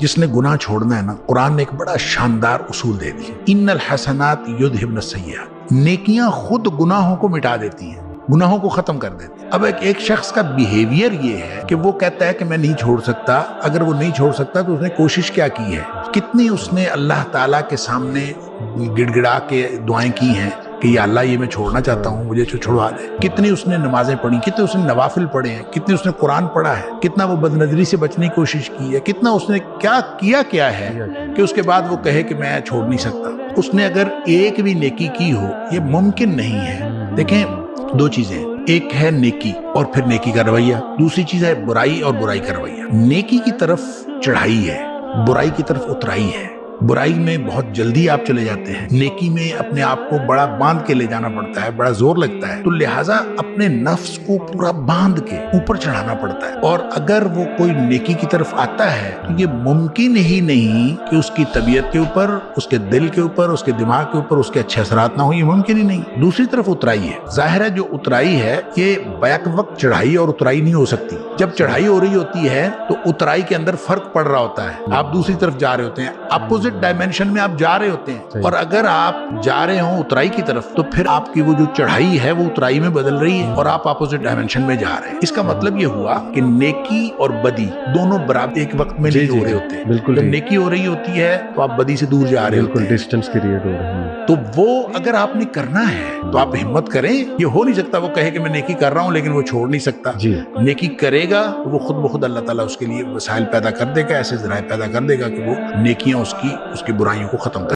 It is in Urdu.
جس نے گناہ چھوڑنا ہے نا، قرآن نے ایک بڑا شاندار اصول دے دیا، ان الحسنات یذہبن السیئات، نیکیاں خود گناہوں کو مٹا دیتی ہیں، گناہوں کو ختم کر دیتی ہیں۔ اب ایک شخص کا بیہیویئر یہ ہے کہ وہ کہتا ہے کہ میں نہیں چھوڑ سکتا، اگر وہ نہیں چھوڑ سکتا تو اس نے کوشش کیا کی ہے، کتنی اس نے اللہ تعالیٰ کے سامنے گڑ گڑا کے دعائیں کی ہیں کہ یا اللہ یہ میں چھوڑنا چاہتا ہوں، مجھے چھڑوا دے، کتنی اس نے نمازیں پڑھی، کتنے اس نے نوافل پڑھے ہیں، کتنے اس نے قرآن پڑھا ہے، کتنا وہ بد نظری سے بچنے کی کوشش کی ہے، کتنا اس نے کیا ہے کہ اس کے بعد وہ کہے کہ میں چھوڑ نہیں سکتا۔ اس نے اگر ایک بھی نیکی کی ہو، یہ ممکن نہیں ہے۔ دیکھیں دو چیزیں، ایک ہے نیکی اور پھر نیکی کا رویہ، دوسری چیز ہے برائی اور برائی کا رویہ۔ نیکی کی طرف چڑھائی ہے، برائی کی طرف اترائی ہے۔ برائی میں بہت جلدی آپ چلے جاتے ہیں، نیکی میں اپنے آپ کو بڑا باندھ کے لے جانا پڑتا ہے، بڑا زور لگتا ہے، تو لہٰذا اپنے نفس کو پورا باندھ کے اوپر چڑھانا پڑتا ہے۔ اور اگر وہ کوئی نیکی کی طرف آتا ہے تو یہ ممکن ہی نہیں کہ اس کی طبیعت کے اوپر، اس کے دل کے اوپر، اس کے دماغ کے اوپر اس کے اچھے اثرات نہ ہوں، یہ ممکن ہی نہیں۔ دوسری طرف اترائی ہے، ظاہر ہے جو اترائی ہے یہ بیک وقت چڑھائی اور اترائی نہیں ہو سکتی۔ جب چڑھائی ہو رہی ہوتی ہے تو اترائی کے اندر فرق پڑ رہا ہوتا ہے، آپ دوسری طرف جا رہے ہوتے ہیں، اپوزٹ ڈائمینشن میں آپ جا رہے ہوتے ہیں، اور اگر آپ جا رہے ہوں اترائی کی طرف تو پھر آپ کی وہ جو چڑھائی ہے وہ اترائی میں بدل رہی ہے اور آپ اپوزٹ ڈائمینشن میں جا رہے ہیں۔ اس کا مطلب یہ ہوا کہ نیکی اور بدی دونوں برابر ایک وقت میں نہیں ہو رہے ہوتے۔ بالکل جب نیکی ہو رہی ہوتی ہے تو آپ بدی سے دور جا رہے ہوتے ہیں، ڈسٹینس کریٹ ہو رہا ہے۔ تو وہ اگر آپ نے کرنا ہے تو آپ ہمت کریں۔ یہ ہو نہیں سکتا وہ کہے کہ میں نیکی کر رہا ہوں لیکن وہ چھوڑ نہیں سکتا۔ نیکی کرے گا تو وہ خود بخود اللہ تعالیٰ اس کے لیے وسائل پیدا کر دے گا، ایسے ذرائع پیدا کر دے گا کہ وہ نیکیاں اس کی برائیوں کو ختم کر